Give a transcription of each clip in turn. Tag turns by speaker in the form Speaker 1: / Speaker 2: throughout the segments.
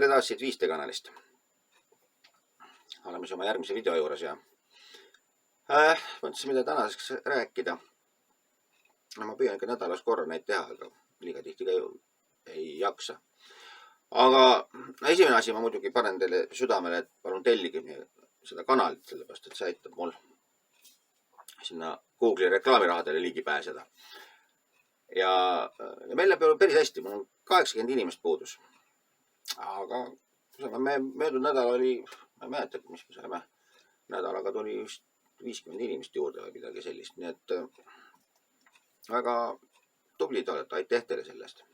Speaker 1: Tere taas siit 5D kanalist. Oleme siis oma järgmise video juures ja mõtlesin, mida tänaseks rääkida. Ma püüan ikka nädalas korra neid teha, aga liiga tihti ka ei jaksa. Aga esimene asi, ma muidugi panen teile südamele, et palun tellige seda kanalit, sellepärast, et see aitab mul sinna Google'i reklaamirahadele ligi pääseda. Ja meil läheb päris hästi, mul on 80 inimest puudus. Aga möödunud nädal oli, ma ei mäleta, mis me saime, nädalaga tuli just 50 inimest juurde või midagi sellist. Nii et väga tublid olete, aitäh teile sellest.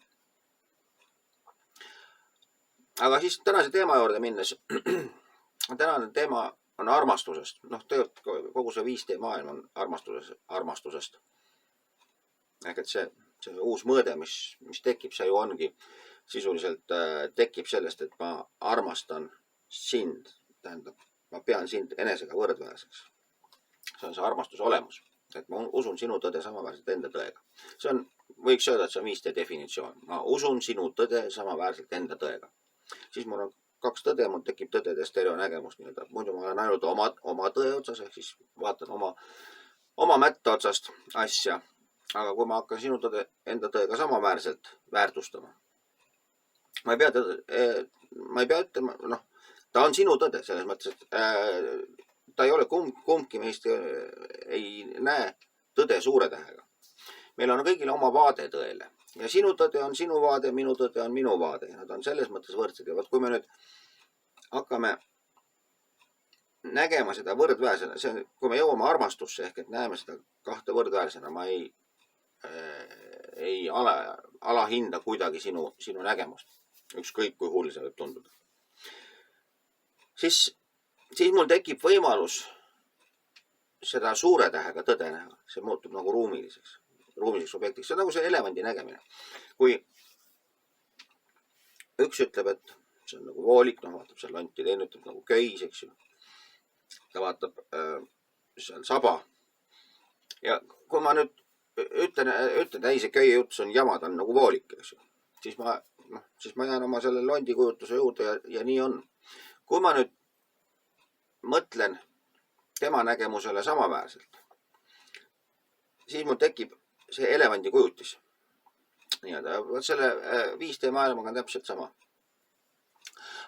Speaker 1: Aga siis tänase teema juurde minnes. Tänane teema on armastusest. Tegelikult kogu see 5D maailm on armastusest. Ehk et see uus mõõde, mis tekib, see ju ongi sisuliselt tekib sellest, et ma armastan sind. Tähendab, ma pean sind enesega võrdväärseks. See on see armastuse olemus. Et ma usun sinu tõde samaväärselt enda tõega. See on, võiks öelda, et see on 5D definitsioon. Ma usun sinu tõde samaväärselt enda tõega. Siis mul on 2 tõde, mul tekib tõdede stereonägemus. Muidu ma olen ainult oma tõe otsas, ehk siis vaatan oma mätta otsast asja. Aga kui ma hakkan sinu tõde enda tõega samaväärselt väärtustama, ma ei pea ütlema, ta on sinu tõde selles mõttes, et ta ei ole kumbki meist ei näe tõde suure tähega. Meil on kõigil oma vaade tõele ja sinu tõde on sinu vaade, minu tõde on minu vaade ja nad on selles mõttes võrdsed. Ja kui me nüüd hakkame nägema seda võrdväärsena, kui me jõuame armastusse ehk et näeme seda 2 võrdväärsena, ma ei alahinda kuidagi sinu nägemust. Ükskõik kui hull see võib tunduda. Siis mul tekib võimalus seda suure tähega tõde näha. See muutub nagu ruumiliseks objektiks. See on nagu see elevandi nägemine. Kui üks ütleb, et see on nagu voolik, vaatab seal lonti, teine ütleb nagu köis, eks ju. Ta vaatab seal saba. Ja kui ma nüüd ütlen, ei, see köie jutus on jama, ta on nagu voolik, eks ju. Siis ma jään oma selle londi kujutuse juurde ja nii on. Kui ma nüüd mõtlen tema nägemusele samaväärselt, siis mul tekib see elevandi kujutis. Selle 5D maailmaga on täpselt sama.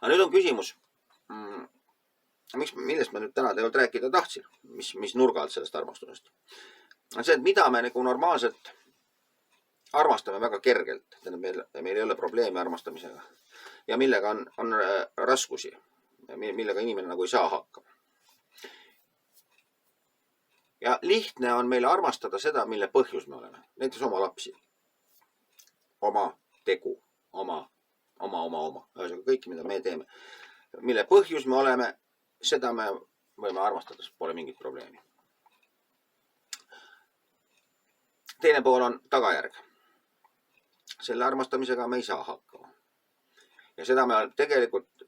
Speaker 1: Aga nüüd on küsimus, millest ma nüüd täna tegelikult rääkida tahtsin, mis nurga alt sellest armastusest. On see, et mida me nagu normaalselt armastame väga kergelt. Meil ei ole probleemi armastamisega. Ja millega on raskusi. Millega inimene nagu ei saa hakkama. Ja lihtne on meile armastada seda, mille põhjus me oleme. Näiteks oma lapsi. Oma tegu. Oma. Ühesõnaga kõiki, mida me teeme. Mille põhjus me oleme, seda me võime armastada, pole mingit probleemi. Teine pool on tagajärg. Selle armastamisega me ei saa hakkama. Ja seda me tegelikult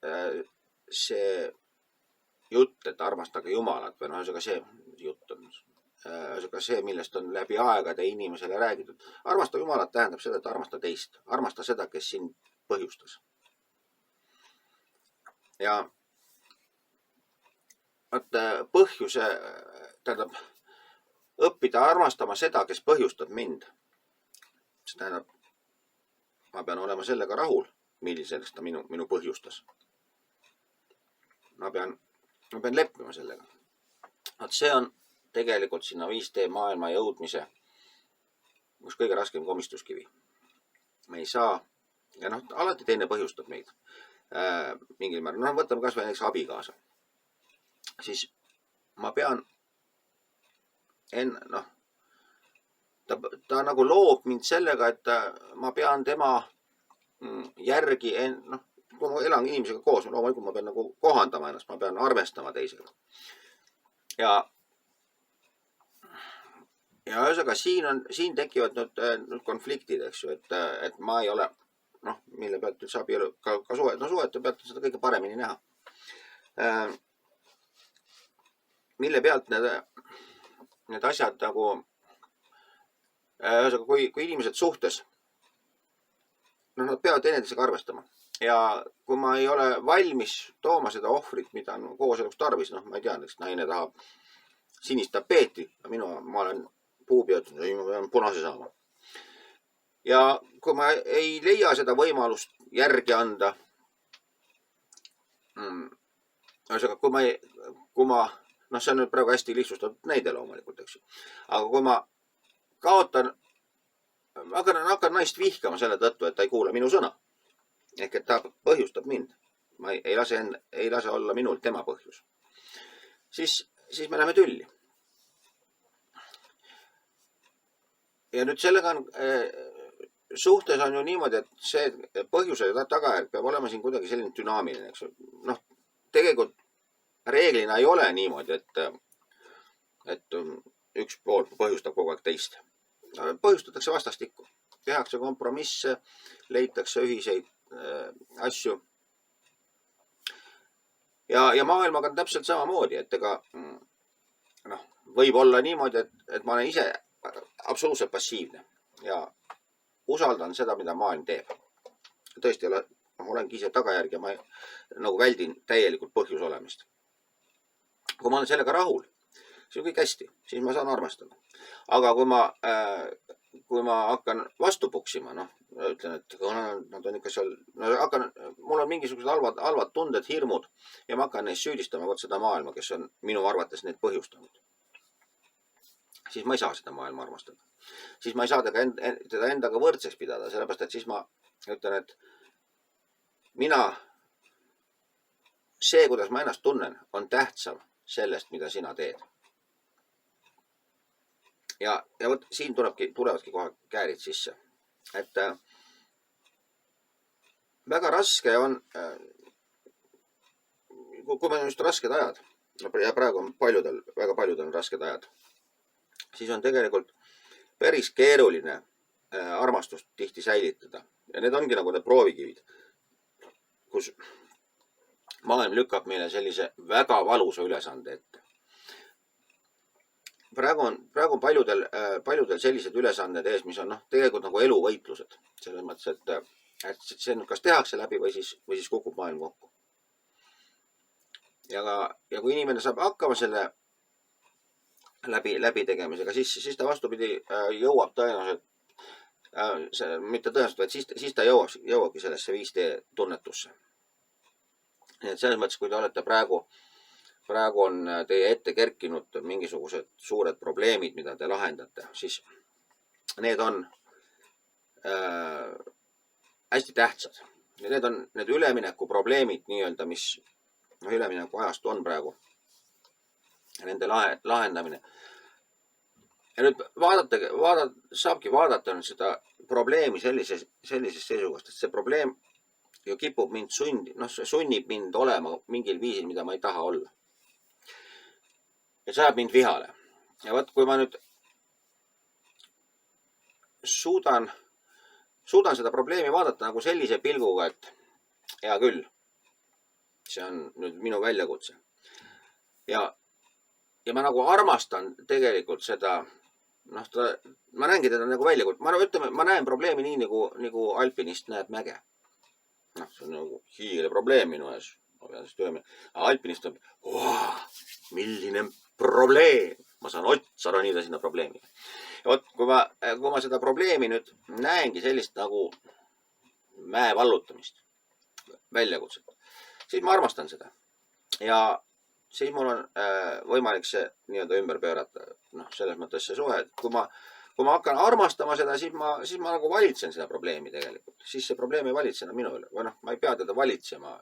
Speaker 1: see jutt, et armastage Jumalat, või ühesõnaga see jutt on, ühesõnaga see, millest on läbi aegade inimesele räägitud. Armasta Jumalat tähendab seda, et armasta teist. Armasta seda, kes sind põhjustas. Ja põhjuse, tähendab, õppida armastama seda, kes põhjustab mind. See tähendab, ma pean olema sellega rahul, milliseks ta minu põhjustas. Ma pean leppima sellega. See on tegelikult sinna 5D maailma jõudmise üks kõige raskem komistuskivi. Me ei saa, ja alati teine põhjustab meid mingil määral. Võtame kas või näiteks abikaasa. Siis ma pean ta nagu loob mind sellega, et ma pean tema järgi, kui ma elan inimesega koos, loomulikult ma pean nagu kohandama ennast, ma pean arvestama teisega. Ja ühesõnaga siin tekivad nüüd konfliktid, eks ju, et ma ei ole, mille pealt üldse abielu, ka suhete pealt seda kõige paremini näha. Mille pealt need asjad nagu, ühesõnaga, kui inimesed suhtes, nad peavad teineteisega arvestama. ja kui ma ei ole valmis tooma seda ohvrit, mida on kooseluks tarvis, noh, ma ei tea, näiteks naine tahab sinist tapeeti, ma olen puupeotud, ma pean punase saama. Ja kui ma ei leia seda võimalust järgi anda, kui ma, noh, see on nüüd praegu hästi lihtsustatud näide loomulikult, eks ju. Aga kui ma kaotan, hakkan naist vihkama selle tõttu, et ta ei kuula minu sõna. Ehk et ta põhjustab mind. Ma ei lase olla minul tema põhjus. Siis me läheme tülli. Ja nüüd sellega on, suhtes on ju niimoodi, et see põhjuse ja tagajärg peab olema siin kuidagi selline dünaamiline, eks. Noh, tegelikult reeglina ei ole niimoodi, et üks pool põhjustab kogu aeg teist. Põhjustatakse vastastikku. Tehakse kompromisse, leitakse ühiseid asju. Ja maailmaga on täpselt samamoodi, et ega võib olla niimoodi, et ma olen ise absoluutselt passiivne ja usaldan seda, mida maailm teeb. Tõesti olengi ise tagajärg ja ma nagu väldin täielikult põhjus olemist. Kui ma olen sellega rahul, siis on kõik hästi, siis ma saan armastada. Aga kui ma hakkan vastu puksima, ütlen, et nad on ikka seal, mul on mingisugused halvad tunded, hirmud ja ma hakkan neist süüdistama seda maailma, kes on minu arvates neid põhjustanud. Siis ma ei saa seda maailma armastada. Siis ma ei saa teda endaga võrdseks pidada, sellepärast, et siis ma ütlen, et see, kuidas ma ennast tunnen, on tähtsam sellest, mida sina teed. Ja võt, siin tulevadki kohe käärid sisse. Et väga raske on, kui meil on just rasked ajad, ja praegu on väga paljudel on rasked ajad, siis on tegelikult päris keeruline armastust tihti säilitada. Ja need ongi nagu need proovikivid, kus maailm lükkab meile sellise väga valusa ülesande ette. Praegu on paljudel sellised ülesanded ees, mis on tegelikult nagu eluvõitlused. Selles mõttes, et see kas tehakse läbi või siis kukub maailm kokku. Ja kui inimene saab hakkama selle läbi tegemisega, siis ta vastupidi jõuab tõenäoliselt, mitte tõenäoliselt, vaid siis ta jõuabki sellesse 5D tunnetusse. Nii et selles mõttes, kui te olete praegu on teie ette kerkinud mingisugused suured probleemid, mida te lahendate, siis need on hästi tähtsad. Need on need ülemineku probleemid nii-öelda, mis ülemineku ajast on praegu. Nende lahendamine. Ja nüüd saabki vaadata nüüd seda probleemi sellisest seisukohast, et see probleem ju kipub mind sunnib mind olema mingil viisil, mida ma ei taha olla. Ja see ajab mind vihale. Ja võt, kui ma nüüd suudan seda probleemi vaadata nagu sellise pilguga, et hea küll, see on nüüd minu väljakutse. Ja ma nagu armastan tegelikult seda, ma näengi teda nagu väljakutse. Ma näen probleemi nii, nagu alpinist näeb mäge. See on nagu hiile probleem minu ees. Alpinist on, milline probleem. Ma saan otsa ronida sinna probleemi. Kui ma seda probleemi nüüd näengi sellist nagu mäe vallutamist, väljakutset, siis ma armastan seda. Ja siis mul on võimalik see nii-öelda ümber pöörata. Selles mõttes see suhe, et kui ma hakkan armastama seda, siis ma nagu valitsen seda probleemi tegelikult. Siis see probleem ei valitse enam minu üle. Või ma ei pea teda valitsema.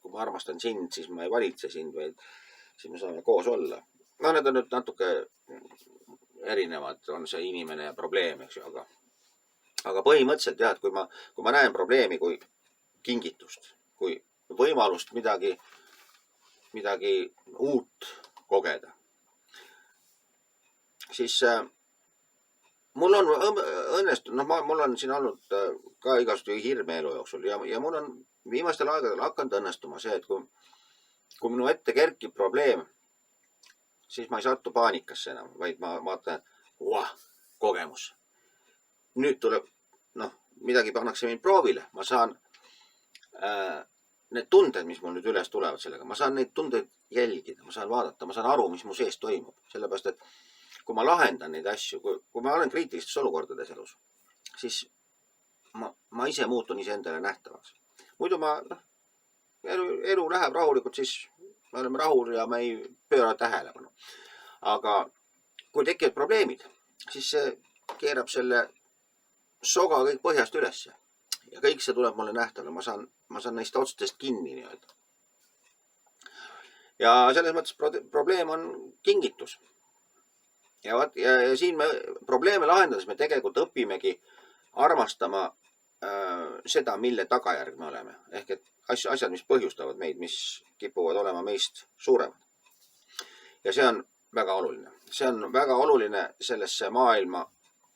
Speaker 1: Kui ma armastan sind, siis ma ei valitse sind, vaid siis me saame koos olla. Need on nüüd natuke erinevad, on see inimene ja probleem, eks ju. Aga põhimõtteliselt jah, et kui ma näen probleemi kui kingitust, kui võimalust midagi uut kogeda, siis mul on õnnestunud, mul on siin olnud ka igasugu hirme elu jooksul ja mul on viimastel aegadel hakanud õnnestuma see, et kui minu ette kerkib probleem, siis ma ei sattu paanikasse enam, vaid ma vaatan, kogemus. Nüüd tuleb, midagi pannakse mind proovile, ma saan need tunded, mis mul nüüd üles tulevad sellega, ma saan neid tundeid jälgida, ma saan vaadata, ma saan aru, mis mu sees toimub. Sellepärast, et kui ma lahendan neid asju, kui ma olen kriitilistes olukordades elus, siis ma ise muutun iseendale nähtavaks. Muidu elu läheb rahulikult, siis me oleme rahul ja me ei pööra tähelepanu. Aga kui tekivad probleemid, siis see keerab selle soga kõik põhjast ülesse. Ja kõik see tuleb mulle nähtavale. Ma saan neist otstest kinni nii-öelda. Ja selles mõttes probleem on kingitus. Ja siin me probleeme lahendades me tegelikult õpimegi armastama seda, mille tagajärg me oleme. Ehk et asjad, mis põhjustavad meid, mis kipuvad olema meist suuremad. Ja see on väga oluline. See on väga oluline sellesse maailma,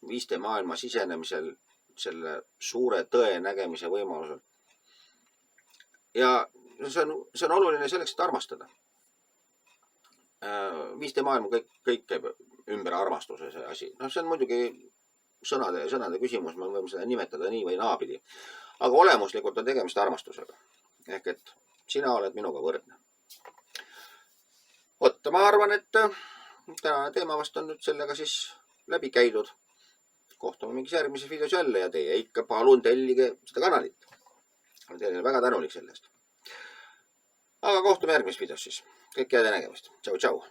Speaker 1: 5D maailma sisenemisel, selle suure tõe nägemise võimalusel. Ja see on oluline selleks, et armastada. 5D maailma kõik käib ümber armastuse see asi. See on muidugi sõnade küsimus, me võime seda nimetada nii või naapidi. Aga olemuslikult on tegemist armastusega. Ehk et sina oled minuga võrdne. Ma arvan, et tänane teema vast on nüüd sellega siis läbi käidud. Kohtume mingis järgmises videos jälle ja teie ikka palun tellige seda kanalit. Olen teile väga tänulik sellest. Aga kohtume järgmises videos siis. Kõik head nägemist. Tšau, tšau.